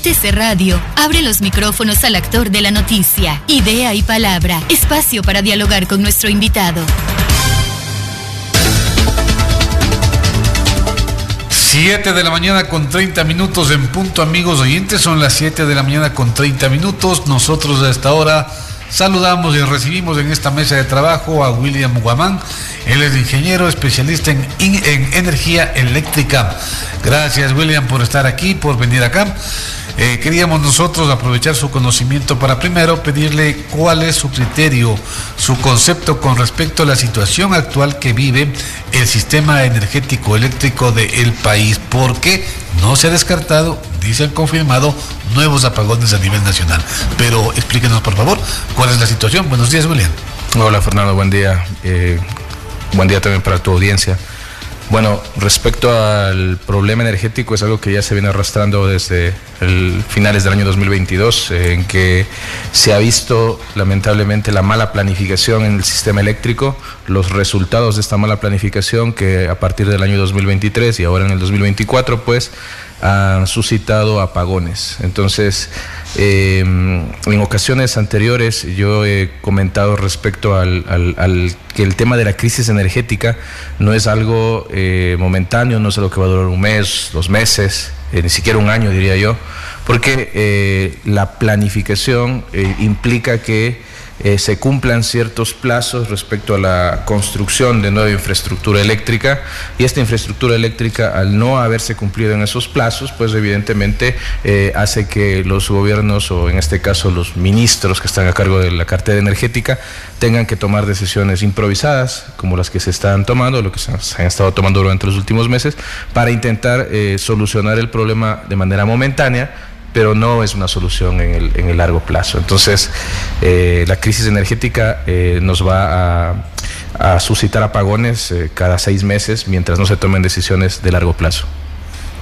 UTC Radio abre los micrófonos al actor de la noticia. Idea y palabra. Espacio para dialogar con nuestro invitado. 7 de la mañana con 30 minutos en punto, amigos oyentes. Son las 7 de la mañana con 30 minutos. Nosotros a esta hora saludamos y recibimos en esta mesa de trabajo a William Guamán. Él es ingeniero especialista en energía eléctrica. Gracias, William, por estar aquí, por venir acá. Queríamos nosotros aprovechar su conocimiento para primero pedirle cuál es su criterio, su concepto con respecto a la situación actual que vive el sistema energético eléctrico del país, porque no se ha descartado, ni se han confirmado nuevos apagones a nivel nacional. Pero explíquenos, por favor, cuál es la situación. Buenos días, William. Hola, Fernando, buen día. Buen día también para tu audiencia. Bueno, respecto al problema energético, es algo que ya se viene arrastrando desde finales del año 2022, en que se ha visto lamentablemente la mala planificación en el sistema eléctrico, los resultados de esta mala planificación que a partir del año 2023 y ahora en el 2024 pues han suscitado apagones. Entonces, en ocasiones anteriores yo he comentado respecto al que el tema de la crisis energética no es algo momentáneo, no es algo que va a durar un mes, 2 meses, ni siquiera un año, diría yo, porque la planificación implica que se cumplan ciertos plazos respecto a la construcción de nueva infraestructura eléctrica, y esta infraestructura eléctrica, al no haberse cumplido en esos plazos, pues evidentemente hace que los gobiernos, o en este caso los ministros que están a cargo de la cartera energética, tengan que tomar decisiones improvisadas, como las que se están tomando, lo que se han estado tomando durante los últimos meses, para intentar solucionar el problema de manera momentánea, pero no es una solución en el largo plazo. Entonces, la crisis energética nos va a suscitar apagones cada 6 meses mientras no se tomen decisiones de largo plazo.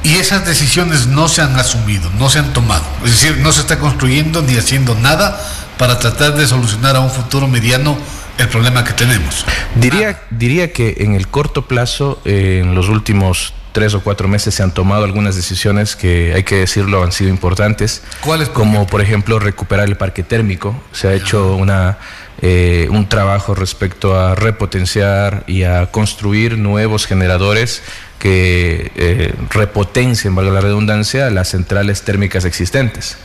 Y esas decisiones no se han asumido, no se han tomado. Es decir, no se está construyendo ni haciendo nada para tratar de solucionar a un futuro mediano el problema que tenemos. Diría que en el corto plazo, en los últimos 3 o 4 meses se han tomado algunas decisiones que, hay que decirlo, han sido importantes. ¿Cuáles? Como por ejemplo recuperar el parque térmico. Se ha hecho un trabajo respecto a repotenciar y a construir nuevos generadores que repotencien, valga la redundancia, las centrales térmicas existentes.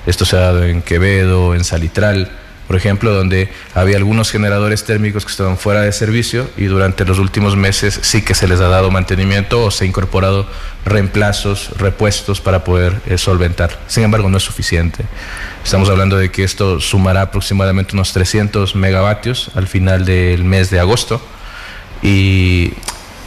Esto se ha dado en Quevedo, en Salitral, por ejemplo, donde había algunos generadores térmicos que estaban fuera de servicio, y durante los últimos meses sí que se les ha dado mantenimiento o se ha incorporado reemplazos, repuestos para poder solventar. Sin embargo, no es suficiente. Estamos hablando de que esto sumará aproximadamente unos 300 megavatios al final del mes de agosto, y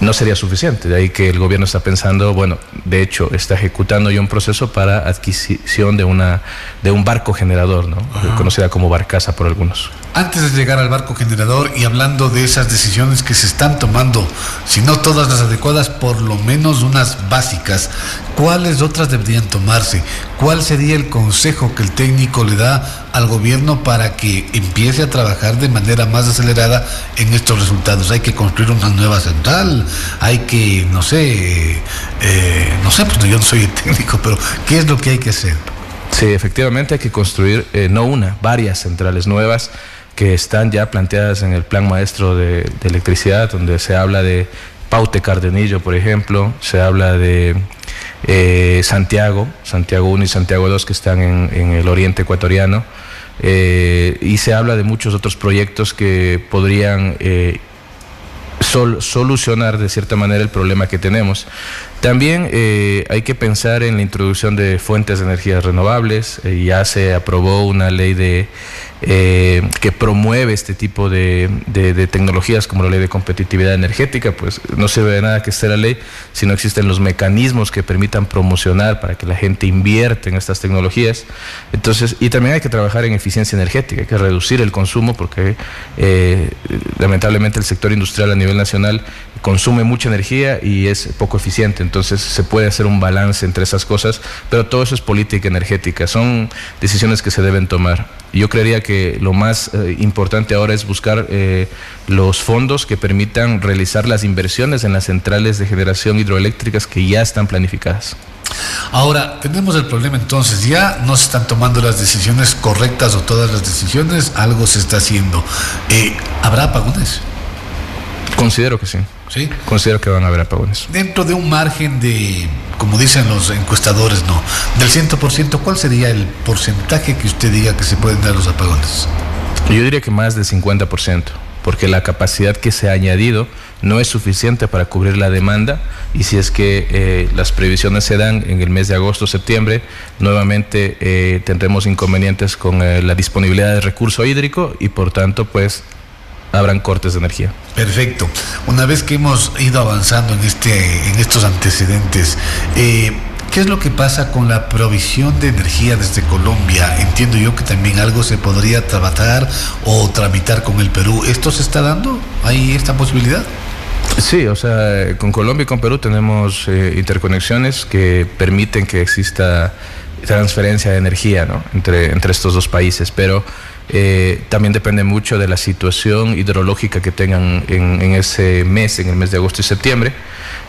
no sería suficiente. De ahí que el gobierno está pensando, bueno, de hecho está ejecutando ya un proceso para adquisición de un barco generador, ¿no? Conocida como barcaza por algunos. Antes de llegar al barco generador, y hablando de esas decisiones que se están tomando, si no todas las adecuadas, por lo menos unas básicas, ¿cuáles otras deberían tomarse? ¿Cuál sería el consejo que el técnico le da al gobierno para que empiece a trabajar de manera más acelerada en estos resultados? Hay que construir una nueva central, hay que, no sé, pues yo no soy el técnico, pero ¿qué es lo que hay que hacer? Sí, efectivamente hay que construir varias centrales nuevas que están ya planteadas en el Plan Maestro de Electricidad, donde se habla de Paute Cardenillo, por ejemplo, se habla de Santiago 1 y Santiago 2, que están en el oriente ecuatoriano, y se habla de muchos otros proyectos que podrían solucionar de cierta manera el problema que tenemos. También hay que pensar en la introducción de fuentes de energías renovables. Ya se aprobó una ley que promueve este tipo de tecnologías, como la ley de competitividad energética. Pues no sirve de nada que esté la ley si no existen los mecanismos que permitan promocionar para que la gente invierta en estas tecnologías. Entonces, y también hay que trabajar en eficiencia energética, hay que reducir el consumo, porque lamentablemente el sector industrial a nivel nacional consume mucha energía y es poco eficiente. Entonces se puede hacer un balance entre esas cosas, pero todo eso es política energética, son decisiones que se deben tomar. Yo creería que lo más importante ahora es buscar los fondos que permitan realizar las inversiones en las centrales de generación hidroeléctricas que ya están planificadas. Ahora, tenemos el problema entonces, ya no se están tomando las decisiones correctas o todas las decisiones, algo se está haciendo. ¿Habrá apagones? Considero que sí. ¿Sí? Considero que van a haber apagones. Dentro de un margen de, como dicen los encuestadores, no, del 100%, ¿cuál sería el porcentaje que usted diga que se pueden dar los apagones? Yo diría que más del 50%, porque la capacidad que se ha añadido no es suficiente para cubrir la demanda, y si es que las previsiones se dan en el mes de agosto, septiembre, nuevamente tendremos inconvenientes con la disponibilidad de recurso hídrico y por tanto pues habrán cortes de energía. Perfecto. Una vez que hemos ido avanzando en estos antecedentes, ¿qué es lo que pasa con la provisión de energía desde Colombia? Entiendo yo que también algo se podría trabajar o tramitar con el Perú. ¿Esto se está dando? ¿Hay esta posibilidad? Sí, o sea, con Colombia y con Perú tenemos interconexiones que permiten que exista transferencia de energía, ¿no? entre estos dos países, pero también depende mucho de la situación hidrológica que tengan en ese mes, en el mes de agosto y septiembre.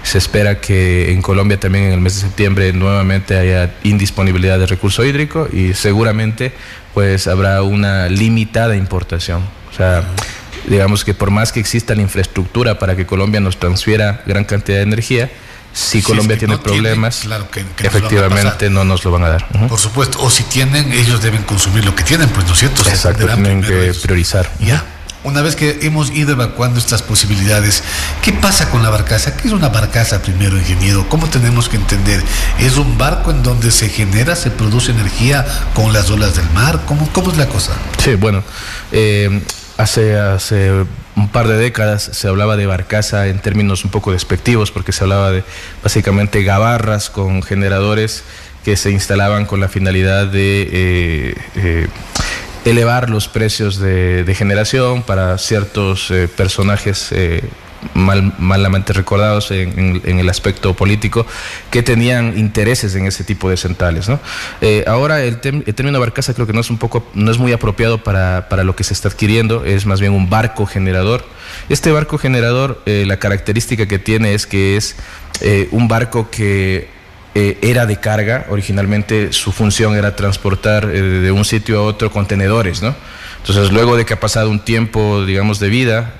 Se espera que en Colombia también en el mes de septiembre nuevamente haya indisponibilidad de recurso hídrico y seguramente pues habrá una limitada importación. O sea, digamos que por más que exista la infraestructura para que Colombia nos transfiera gran cantidad de energía, si Colombia tiene problemas, claro que efectivamente no nos lo van a dar. Por supuesto, o si tienen, ellos deben consumir lo que tienen, pues, ¿no es cierto? Exacto, tienen que priorizar. Ya. Una vez que hemos ido evacuando estas posibilidades, ¿qué pasa con la barcaza? ¿Qué es una barcaza primero, ingeniero? ¿Cómo tenemos que entender? ¿Es un barco en donde se genera, se produce energía con las olas del mar? ¿Cómo es la cosa? Sí, bueno, hace un par de décadas se hablaba de barcaza en términos un poco despectivos, porque se hablaba de básicamente gabarras con generadores que se instalaban con la finalidad de elevar los precios de generación para ciertos personajes malamente recordados en el aspecto político, que tenían intereses en ese tipo de centrales, ¿no? Ahora el término barcaza creo que no es muy apropiado para lo que se está adquiriendo, es más bien un barco generador. Este barco generador, la característica que tiene es que es un barco que era de carga. Originalmente su función era transportar de un sitio a otro contenedores, ¿no? Entonces, luego de que ha pasado un tiempo, digamos, de vida,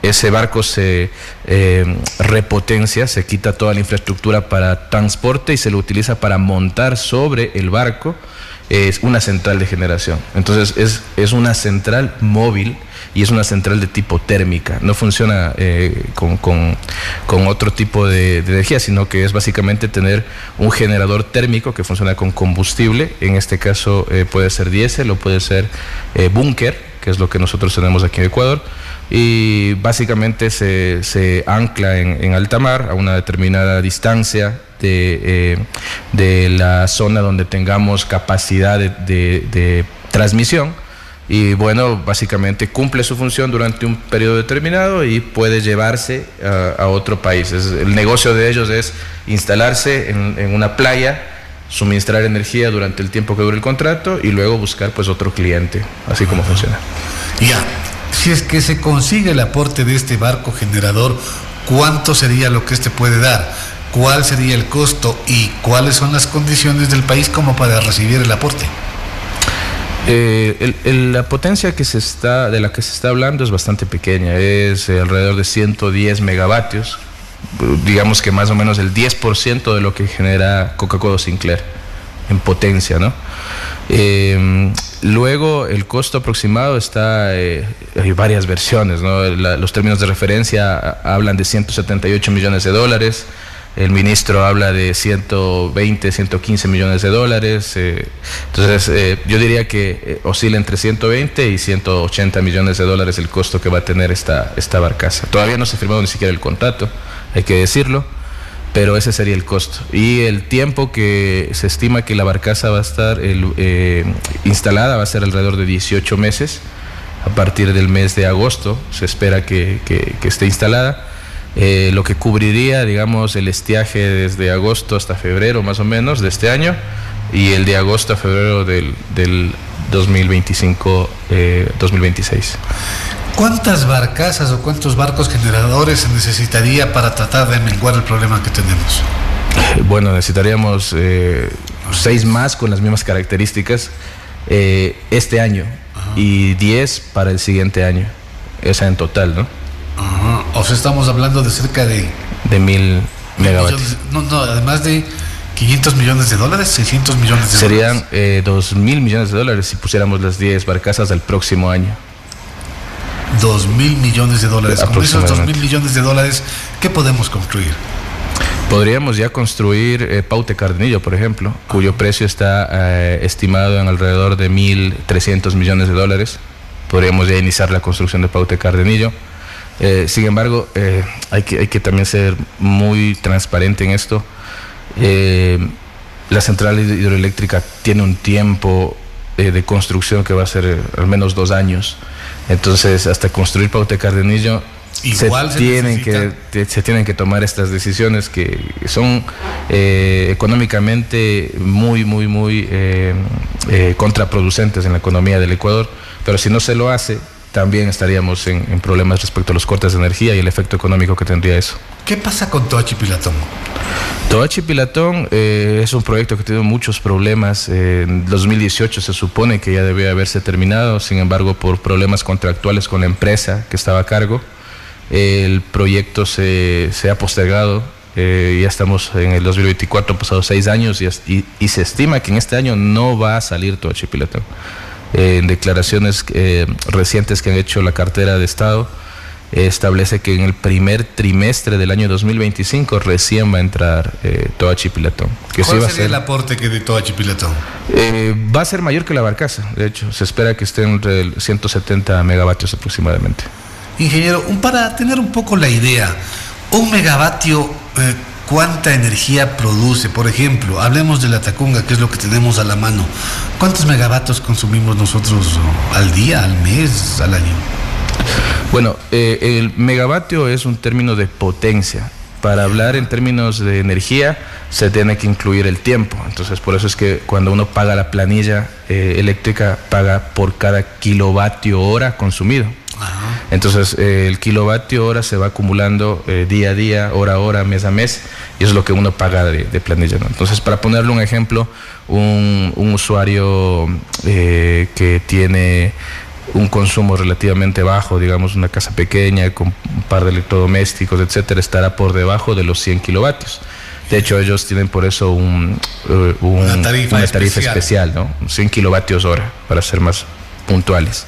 ese barco se repotencia, se quita toda la infraestructura para transporte y se lo utiliza para montar sobre el barco una central de generación. Entonces es una central móvil y es una central de tipo térmica. No funciona con otro tipo de energía, sino que es básicamente tener un generador térmico que funciona con combustible. En este caso puede ser diésel o puede ser búnker, que es lo que nosotros tenemos aquí en Ecuador. Y básicamente se ancla en alta mar a una determinada distancia de la zona donde tengamos capacidad de transmisión, y bueno, básicamente cumple su función durante un periodo determinado y puede llevarse a otro país. El negocio de ellos es instalarse en una playa, suministrar energía durante el tiempo que dure el contrato y luego buscar pues otro cliente, así como funciona. Ya. Si es que se consigue el aporte de este barco generador, ¿cuánto sería lo que este puede dar? ¿Cuál sería el costo? ¿Y cuáles son las condiciones del país como para recibir el aporte? La potencia de la que se está hablando es bastante pequeña, es alrededor de 110 megavatios, digamos que más o menos el 10% de lo que genera Coca-Cola Sinclair en potencia, ¿no? Luego el costo aproximado está, hay varias versiones, ¿no? Los términos de referencia hablan de 178 millones de dólares, el ministro habla de 120, 115 millones de dólares, entonces yo diría que oscila entre 120 y 180 millones de dólares el costo que va a tener esta barcaza. Todavía no se ha firmado ni siquiera el contrato, hay que decirlo, pero ese sería el costo. Y el tiempo que se estima que la barcaza va a estar instalada va a ser alrededor de 18 meses. A partir del mes de agosto se espera que esté instalada. Lo que cubriría, digamos, el estiaje desde agosto hasta febrero más o menos de este año, y el de agosto a febrero del 2025, 2026. ¿Cuántas barcazas o cuántos barcos generadores se necesitaría para tratar de menguar el problema que tenemos? Bueno, necesitaríamos 6 más con las mismas características este año. Ajá. Y 10 para el siguiente año. Esa en total, ¿no? Ajá. O sea, estamos hablando de cerca de 1.000 megavatios. No, además de $500 millones, $600 millones. Serían 2.000 millones de dólares si pusiéramos las 10 barcazas del próximo año. $2.000 millones. Con esos $2.000 millones, ¿qué podemos construir? Podríamos ya construir Paute Cardenillo, por ejemplo, cuyo precio está estimado en alrededor de $1.300 millones. Podríamos ya iniciar la construcción de Paute Cardenillo. Sin embargo, hay que también ser muy transparente en esto. La central hidroeléctrica tiene un tiempo de construcción que va a ser al menos 2 años. Entonces, hasta construir Paute Cardenillo, se tienen que tomar estas decisiones que son económicamente muy contraproducentes en la economía del Ecuador, pero si no se lo hace, también estaríamos en problemas respecto a los cortes de energía y el efecto económico que tendría eso. ¿Qué pasa con Toachi Pilatón? Toachi Pilatón es un proyecto que tiene muchos problemas. En 2018 se supone que ya debía haberse terminado, sin embargo, por problemas contractuales con la empresa que estaba a cargo, el proyecto se ha postergado. Ya estamos en el 2024, han pasado 6 años y se estima que en este año no va a salir Toachi Pilatón. En declaraciones recientes que han hecho la cartera de Estado, establece que en el primer trimestre del año 2025 recién va a entrar Toachi Pilatón. ¿Cuál sería el aporte que de Toachi Pilatón? Va a ser mayor que la barcaza, de hecho, se espera que esté entre 170 megavatios aproximadamente. Ingeniero, para tener un poco la idea, un megavatio, ¿cuánta energía produce? Por ejemplo, hablemos de la Tacunga, que es lo que tenemos a la mano. ¿Cuántos megavatios consumimos nosotros al día, al mes, al año? Bueno, el megavatio es un término de potencia. Para hablar en términos de energía se tiene que incluir el tiempo. Entonces, por eso es que cuando uno paga la planilla eléctrica, paga por cada kilovatio hora consumido. Ajá. Entonces, el kilovatio hora se va acumulando día a día, hora a hora, mes a mes, y eso es lo que uno paga de planilla, ¿no? Entonces, para ponerle un ejemplo, un usuario que tiene un consumo relativamente bajo, digamos una casa pequeña con un par de electrodomésticos, etcétera, estará por debajo de los 100 kilovatios. De hecho, ellos tienen por eso una tarifa especial, ¿no? 100 kilovatios hora, para ser más puntuales.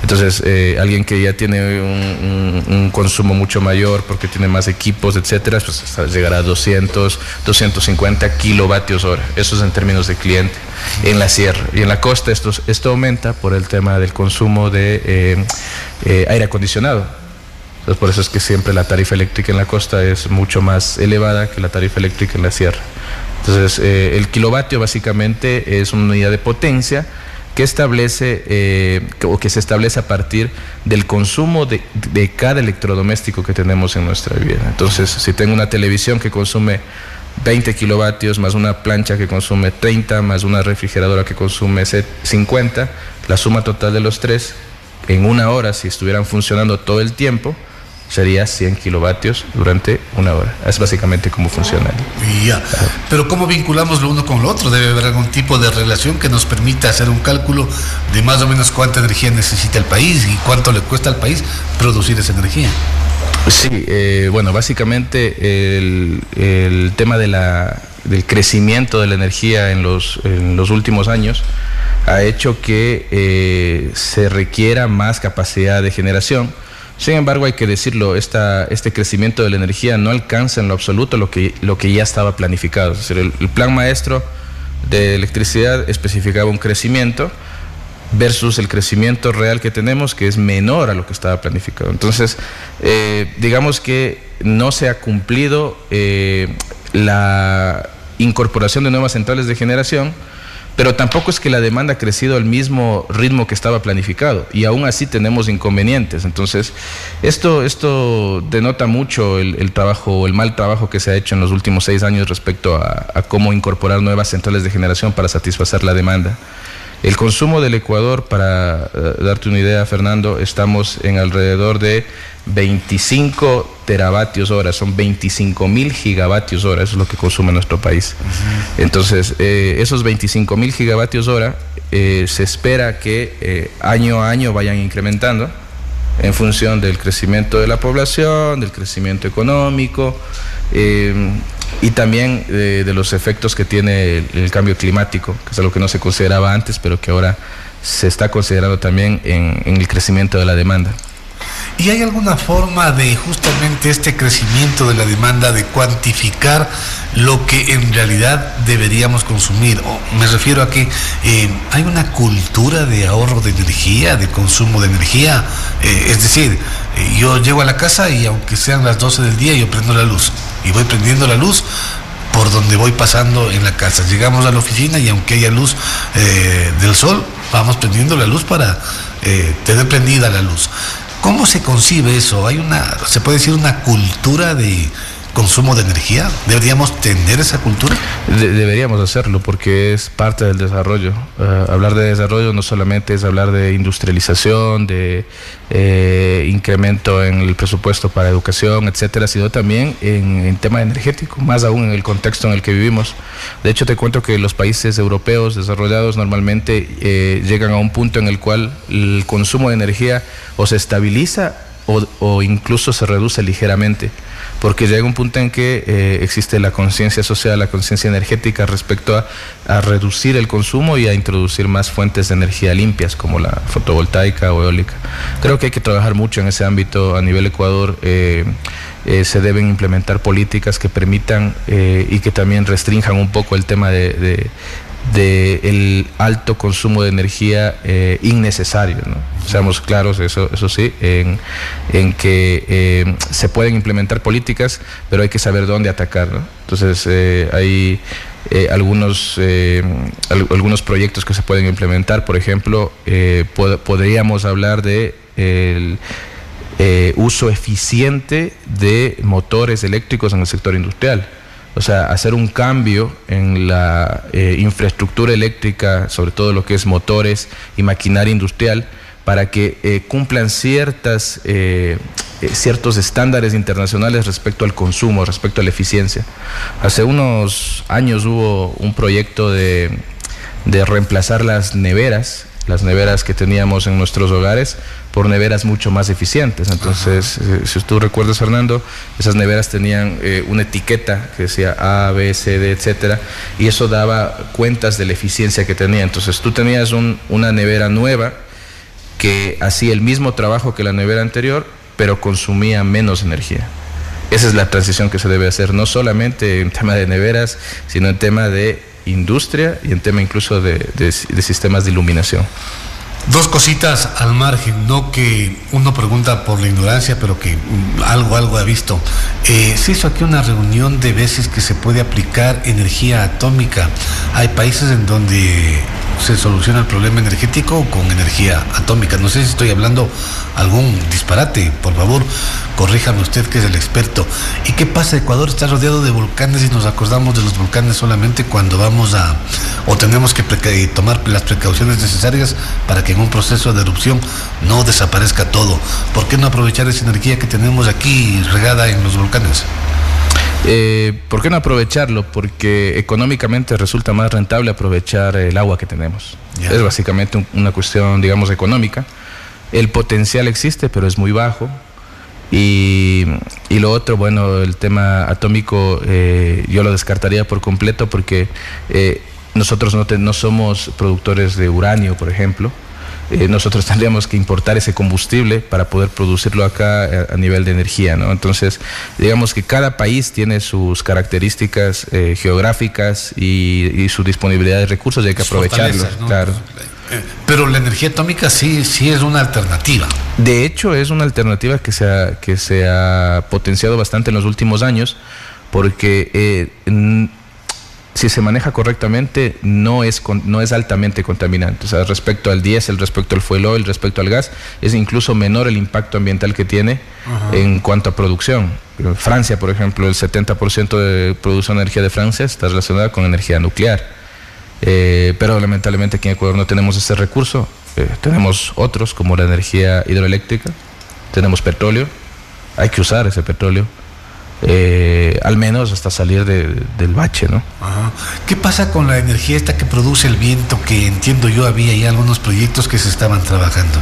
Entonces, alguien que ya tiene un consumo mucho mayor porque tiene más equipos, etcétera, pues llegará a 200, 250 kilovatios hora. Eso es en términos de cliente en la sierra. Y en la costa esto aumenta por el tema del consumo de aire acondicionado. Entonces, por eso es que siempre la tarifa eléctrica en la costa es mucho más elevada que la tarifa eléctrica en la sierra. Entonces, el kilovatio básicamente es una unidad de potencia que establece o que se establece a partir del consumo de cada electrodoméstico que tenemos en nuestra vivienda. Entonces, si tengo una televisión que consume 20 kilovatios, más una plancha que consume 30, más una refrigeradora que consume 50, la suma total de los tres, en una hora, si estuvieran funcionando todo el tiempo, sería 100 kilovatios durante una hora. Es básicamente cómo funciona. Ya. Pero ¿cómo vinculamos lo uno con lo otro? Debe haber algún tipo de relación que nos permita hacer un cálculo de más o menos cuánta energía necesita el país y cuánto le cuesta al país producir esa energía. Sí, bueno, básicamente el tema del crecimiento de la energía en los últimos años ha hecho que se requiera más capacidad de generación. Sin embargo, hay que decirlo, este crecimiento de la energía no alcanza en lo absoluto lo que ya estaba planificado. Es decir, el plan maestro de electricidad especificaba un crecimiento versus el crecimiento real que tenemos, que es menor a lo que estaba planificado. Entonces, digamos que no se ha cumplido la incorporación de nuevas centrales de generación, pero tampoco es que la demanda ha crecido al mismo ritmo que estaba planificado, y aún así tenemos inconvenientes. Entonces, esto denota mucho el trabajo o el mal trabajo que se ha hecho en los últimos 6 años respecto a cómo incorporar nuevas centrales de generación para satisfacer la demanda. El consumo del Ecuador, para darte una idea, Fernando, estamos en alrededor de 25 teravatios hora, son 25.000 gigavatios hora, eso es lo que consume nuestro país. Entonces, esos 25.000 gigavatios hora se espera que año a año vayan incrementando en función del crecimiento de la población, del crecimiento económico, y también de los efectos que tiene el cambio climático, que es algo que no se consideraba antes, pero que ahora se está considerando también en el crecimiento de la demanda. ¿Y hay alguna forma de justamente este crecimiento de la demanda de cuantificar lo que en realidad deberíamos consumir? Me refiero a que hay una cultura de ahorro de energía, de consumo de energía. Es decir, yo llego a la casa y aunque sean las 12 del día, yo prendo la luz. Y voy prendiendo la luz por donde voy pasando en la casa. Llegamos a la oficina y aunque haya luz del sol, vamos prendiendo la luz para tener prendida la luz. ¿Cómo se concibe eso? ¿Se puede decir una cultura de consumo de energía? ¿Deberíamos tener esa cultura? Deberíamos hacerlo porque es parte del desarrollo. Hablar de desarrollo no solamente es hablar de industrialización, de incremento en el presupuesto para educación, etcétera, sino también en tema energético, más aún en el contexto en el que vivimos. De hecho, te cuento que los países europeos desarrollados normalmente llegan a un punto en el cual el consumo de energía o se estabiliza o incluso se reduce ligeramente, porque llega un punto en que existe la conciencia social, la conciencia energética respecto a reducir el consumo y a introducir más fuentes de energía limpias como la fotovoltaica o eólica. Creo que hay que trabajar mucho en ese ámbito. A nivel Ecuador se deben implementar políticas que permitan y que también restrinjan un poco el tema de el alto consumo de energía innecesario, ¿no? Seamos claros, eso sí, en que se pueden implementar políticas, pero hay que saber dónde atacar, ¿no? Entonces hay algunos proyectos que se pueden implementar. Por ejemplo, podríamos hablar de el uso eficiente de motores eléctricos en el sector industrial. O sea, hacer un cambio en la infraestructura eléctrica, sobre todo lo que es motores y maquinaria industrial, para que cumplan ciertos estándares internacionales respecto al consumo, respecto a la eficiencia. Hace unos años hubo un proyecto de reemplazar las neveras que teníamos en nuestros hogares por neveras mucho más eficientes. Entonces, si tú recuerdas, Fernando, esas neveras tenían una etiqueta que decía A, B, C, D, etcétera, y eso daba cuentas de la eficiencia que tenía. Entonces, tú tenías una nevera nueva que hacía el mismo trabajo que la nevera anterior, pero consumía menos energía. Esa es la transición que se debe hacer, no solamente en tema de neveras, sino en tema de industria y en tema incluso de sistemas de iluminación. Dos cositas al margen, no que uno pregunta por la ignorancia, pero que algo ha visto. Se hizo aquí una reunión de veces que se puede aplicar energía atómica. Hay países en donde se soluciona el problema energético con energía atómica. No sé si estoy hablando algún disparate, por favor, corríjame usted que es el experto. ¿Y qué pasa? Ecuador está rodeado de volcanes y nos acordamos de los volcanes solamente cuando vamos o tenemos que tomar las precauciones necesarias para que en un proceso de erupción no desaparezca todo. ¿Por qué no aprovechar esa energía que tenemos aquí regada en los volcanes? ¿Por qué no aprovecharlo? Porque económicamente resulta más rentable aprovechar el agua que tenemos. Es básicamente una cuestión, digamos, económica. El potencial existe, pero es muy bajo. Y lo otro, bueno, el tema atómico yo lo descartaría por completo porque nosotros no somos productores de uranio, por ejemplo. Nosotros tendríamos que importar ese combustible para poder producirlo acá a nivel de energía, ¿no? Entonces, digamos que cada país tiene sus características geográficas y su disponibilidad de recursos y hay que aprovecharlos, ¿no? Claro. Pero la energía atómica sí es una alternativa. De hecho, es una alternativa que se ha potenciado bastante en los últimos años porque si se maneja correctamente, no es altamente contaminante. O sea, respecto al diésel, respecto al fuel oil, respecto al gas, es incluso menor el impacto ambiental que tiene en cuanto a producción. Francia, por ejemplo, el 70% de producción de energía de Francia está relacionada con energía nuclear. Pero lamentablemente aquí en Ecuador no tenemos ese recurso. Tenemos otros, como la energía hidroeléctrica, tenemos petróleo, hay que usar ese petróleo, al menos hasta salir del bache, ¿no? Ajá. ¿Qué pasa con la energía esta que produce el viento, que entiendo yo había ya algunos proyectos que se estaban trabajando?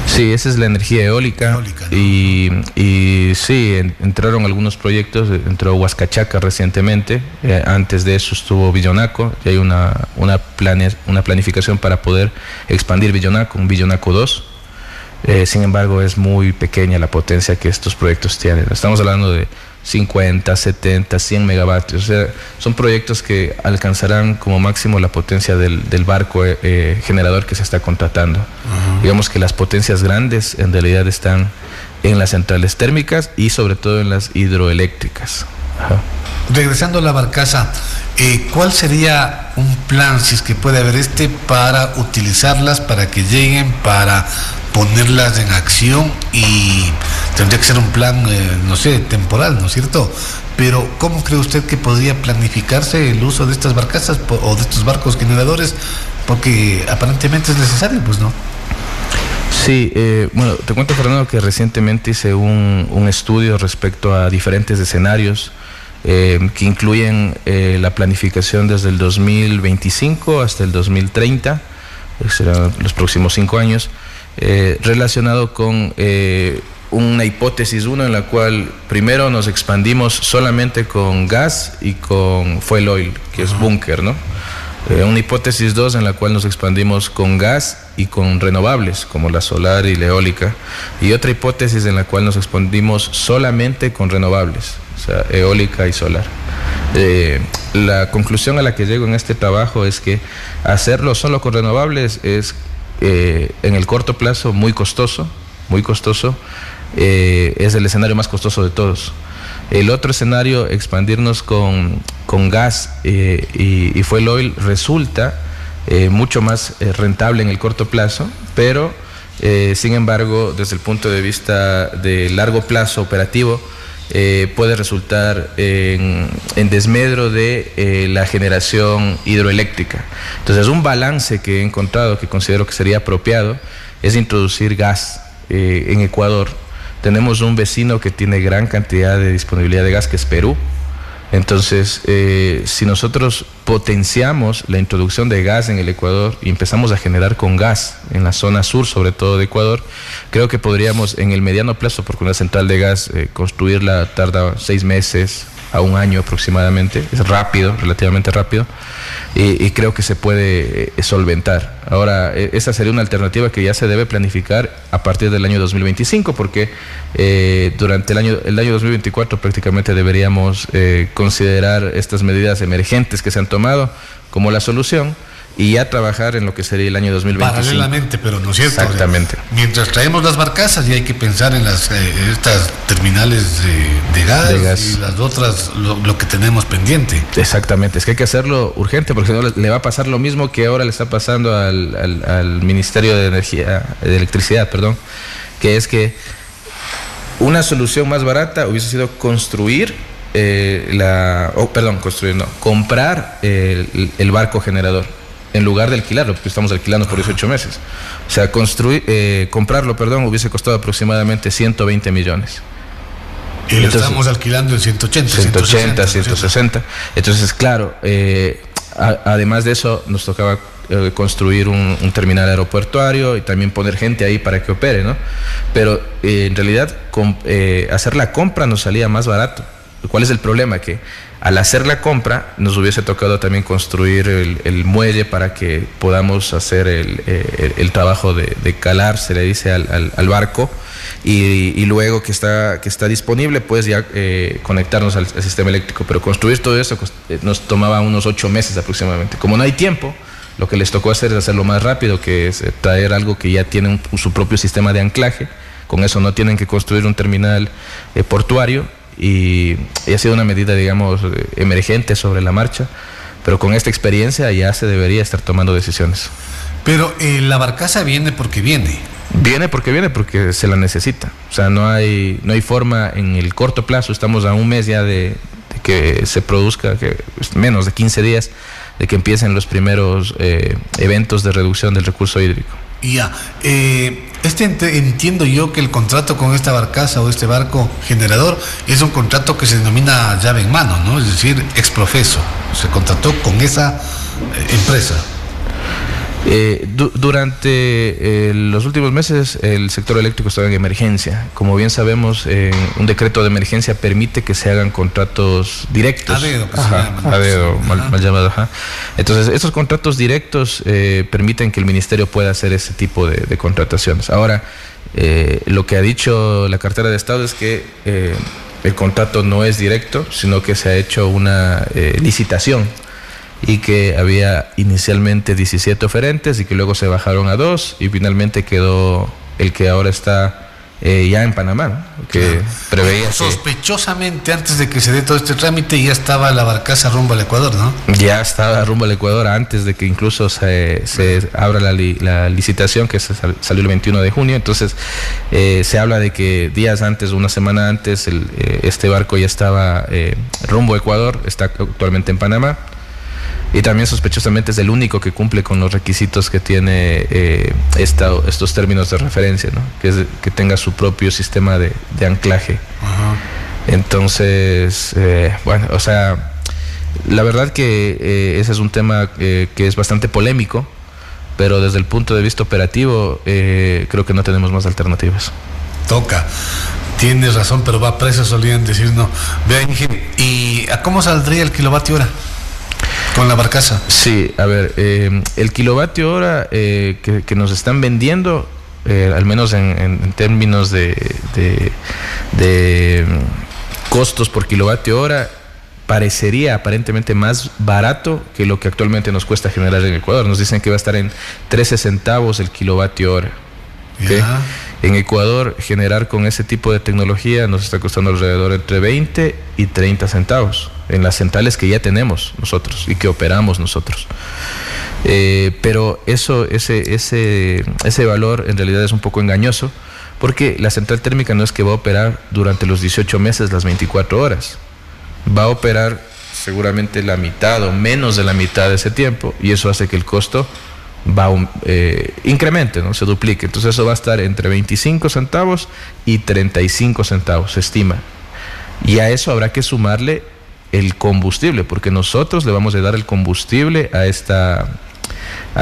Sí, esa es la energía eólica, ¿no? y sí, entraron algunos proyectos, entró Huascachaca recientemente, antes de eso estuvo Villonaco, y hay una planificación para poder expandir Villonaco, un Villonaco 2. Sin embargo, es muy pequeña la potencia que estos proyectos tienen. Estamos hablando de 50, 70, 100 megavatios. O sea, son proyectos que alcanzarán como máximo la potencia del barco generador que se está contratando. Uh-huh. Digamos que las potencias grandes en realidad están en las centrales térmicas y sobre todo en las hidroeléctricas. Ajá. Regresando a la barcaza, ¿cuál sería un plan, si es que puede haber para utilizarlas, para que lleguen, para ponerlas en acción? Y tendría que ser un plan, no sé, temporal, ¿no es cierto? Pero ¿cómo cree usted que podría planificarse el uso de estas barcazas o de estos barcos generadores? Porque aparentemente es necesario, pues, ¿no? Sí, bueno, te cuento, Fernando, que recientemente hice un estudio respecto a diferentes escenarios que incluyen la planificación desde el 2025 hasta el 2030, serán los próximos 5 años, relacionado con una hipótesis 1 en la cual primero nos expandimos solamente con gas y con fuel oil, que es búnker, ¿no? Una hipótesis 2 en la cual nos expandimos con gas y con renovables, como la solar y la eólica, y otra hipótesis en la cual nos expandimos solamente con renovables, o sea, eólica y solar. La conclusión a la que llego en este trabajo es que hacerlo solo con renovables es en el corto plazo muy costoso, es el escenario más costoso de todos. El otro escenario, expandirnos con gas y fuel oil, resulta mucho más rentable en el corto plazo, pero sin embargo, desde el punto de vista de largo plazo operativo, puede resultar en desmedro de la generación hidroeléctrica. Entonces, un balance que he encontrado, que considero que sería apropiado, es introducir gas en Ecuador. Tenemos un vecino que tiene gran cantidad de disponibilidad de gas, que es Perú. Entonces, si nosotros potenciamos la introducción de gas en el Ecuador y empezamos a generar con gas en la zona sur, sobre todo de Ecuador, creo que podríamos en el mediano plazo, porque una central de gas, construirla tarda 6 meses a 1 año aproximadamente, es rápido, relativamente rápido, y creo que se puede solventar. Ahora, esa sería una alternativa que ya se debe planificar a partir del año 2025, porque durante el año 2024 prácticamente deberíamos considerar estas medidas emergentes que se han tomado como la solución, y ya trabajar en lo que sería el año 2025. Paralelamente, pero no es cierto. Exactamente. O sea, mientras traemos las barcazas, y hay que pensar en estas terminales de gas y las otras, lo que tenemos pendiente. Exactamente, es que hay que hacerlo urgente, porque si no le va a pasar lo mismo que ahora le está pasando al Ministerio de Electricidad, que es que una solución más barata hubiese sido comprar el barco generador, en lugar de alquilarlo, porque estamos alquilando por 18 meses. O sea, comprarlo, hubiese costado aproximadamente 120 millones. Y lo estamos alquilando en 180, 160. Entonces, claro, además de eso, nos tocaba construir un terminal aeropuertuario y también poner gente ahí para que opere, ¿no? Pero en realidad, hacer la compra nos salía más barato. ¿Cuál es el problema? Que al hacer la compra nos hubiese tocado también construir el muelle para que podamos hacer el trabajo de calar, se le dice, al barco, y luego que está disponible, pues ya conectarnos al sistema eléctrico. Pero construir todo eso nos tomaba unos 8 meses aproximadamente. Como no hay tiempo, lo que les tocó hacer es hacerlo más rápido, que es traer algo que ya tiene su propio sistema de anclaje. Con eso no tienen que construir un terminal portuario, y ha sido una medida, digamos, emergente sobre la marcha, pero con esta experiencia ya se debería estar tomando decisiones. Pero la barcaza viene porque viene. Viene porque se la necesita. O sea, no hay forma en el corto plazo. Estamos a 1 mes ya de que se produzca, que menos de 15 días de que empiecen los primeros eventos de reducción del recurso hídrico. Ya, entiendo yo que el contrato con esta barcaza o este barco generador es un contrato que se denomina llave en mano, ¿no? Es decir, ex profeso. Se contrató con esa empresa. Durante los últimos meses el sector eléctrico estaba en emergencia. Como bien sabemos, un decreto de emergencia permite que se hagan contratos directos. A dedo, a dedo, mal llamado. Ajá. Entonces, estos contratos directos permiten que el ministerio pueda hacer ese tipo de contrataciones. Ahora, lo que ha dicho la cartera de Estado es que el contrato no es directo, sino que se ha hecho una licitación, y que había inicialmente 17 oferentes y que luego se bajaron a 2 y finalmente quedó el que ahora está ya en Panamá, ¿no? Que preveía sospechosamente antes de que se dé todo este trámite ya estaba la barcaza rumbo al Ecuador, ¿no? Ya estaba rumbo al Ecuador antes de que incluso se abra la licitación, que salió el 21 de junio. Entonces se habla de que días antes, una semana antes, este barco ya estaba rumbo a Ecuador, está actualmente en Panamá. Y también sospechosamente es el único que cumple con los requisitos que tiene estos términos de referencia, ¿no? Que tenga su propio sistema de anclaje. Ajá. Entonces, bueno, o sea, la verdad que ese es un tema que es bastante polémico, pero desde el punto de vista operativo creo que no tenemos más alternativas. Toca. Tienes razón, pero va preso, solían decir no. Vean, ¿y a cómo saldría el kilovatio hora con la barcaza? Sí, a ver, el kilovatio hora que nos están vendiendo, al menos en términos de costos por kilovatio hora, parecería aparentemente más barato que lo que actualmente nos cuesta generar en Ecuador. Nos dicen que va a estar en 13 centavos el kilovatio hora. ¿Okay? En Ecuador, generar con ese tipo de tecnología nos está costando alrededor entre 20 y 30 centavos en las centrales que ya tenemos nosotros y que operamos nosotros. Pero ese valor en realidad es un poco engañoso, porque la central térmica no es que va a operar durante los 18 meses las 24 horas. Va a operar seguramente la mitad o menos de la mitad de ese tiempo, y eso hace que el costo incremente, ¿no? Se duplique. Entonces eso va a estar entre 25 centavos y 35 centavos, se estima. Y a eso habrá que sumarle el combustible, porque nosotros le vamos a dar el combustible a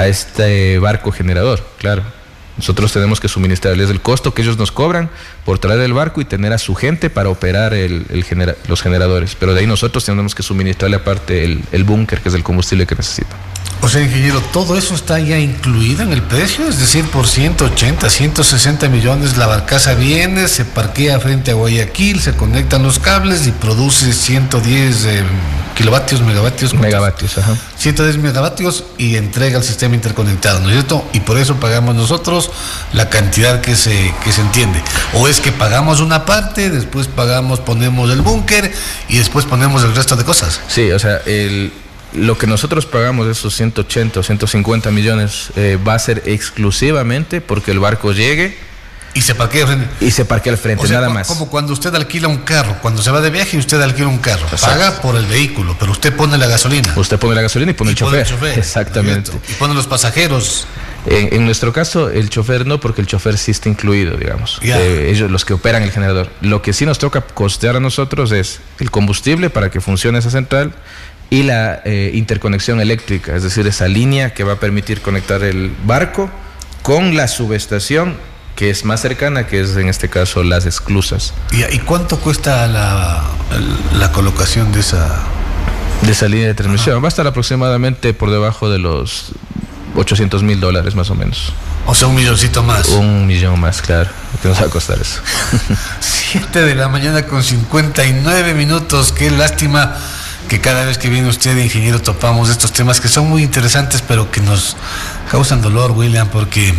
este barco generador, claro. Nosotros tenemos que suministrarles el costo que ellos nos cobran por traer el barco y tener a su gente para operar los generadores. Pero de ahí nosotros tenemos que suministrarle aparte el búnker, que es el combustible que necesita. O sea, ingeniero, ¿todo eso está ya incluido en el precio? Es decir, por 180, 160 millones la barcaza viene, se parquea frente a Guayaquil, se conectan los cables y produce 110 megavatios, ajá. 110 megavatios y entrega al sistema interconectado, ¿no es cierto? Y por eso pagamos nosotros la cantidad que se entiende. O es que pagamos una parte, después ponemos el búnker y después ponemos el resto de cosas. Sí, o sea, lo que nosotros pagamos de esos 180 o 150 millones va a ser exclusivamente porque el barco llegue y se parquea al frente. Y se parquea al frente, o sea, nada más. Como cuando usted alquila un carro, cuando se va de viaje y usted alquila un carro. Exacto. Paga por el vehículo, pero usted pone la gasolina. Usted pone la gasolina y pone el chofer. Exactamente. Y pone los pasajeros. En nuestro caso, el chofer no, porque el chofer sí está incluido, digamos. Ellos, los que operan el generador. Lo que sí nos toca costear a nosotros es el combustible para que funcione esa central y la interconexión eléctrica, es decir, esa línea que va a permitir conectar el barco con la subestación que es más cercana, que es en este caso Las Esclusas. ¿Y cuánto cuesta la colocación de esa línea de transmisión? Va a estar aproximadamente por debajo de los $800,000 más o menos. O sea, $1 milloncito más. $1 millón más, claro. ¿Qué nos va a costar eso? 7:59 a.m. Qué lástima que cada vez que viene usted, ingeniero, topamos estos temas que son muy interesantes, pero que nos causan dolor, William, porque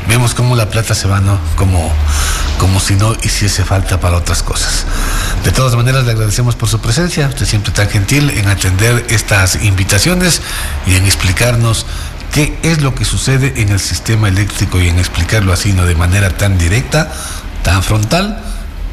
vemos cómo la plata se va, ¿no? Como si no hiciese falta para otras cosas. De todas maneras, le agradecemos por su presencia. Usted siempre tan gentil en atender estas invitaciones y en explicarnos qué es lo que sucede en el sistema eléctrico y en explicarlo así, no de manera tan directa, tan frontal,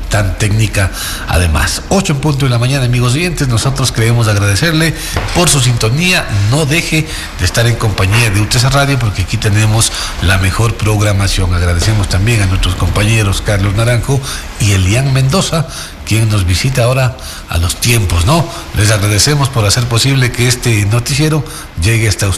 tan técnica además. 8 en punto de la mañana, amigos oyentes. Nosotros queremos agradecerle por su sintonía. No deje de estar en compañía de UTC Radio, porque aquí tenemos la mejor programación. Agradecemos también a nuestros compañeros Carlos Naranjo y Elian Mendoza, quien nos visita ahora a los tiempos, ¿no? Les agradecemos por hacer posible que este noticiero llegue hasta ustedes.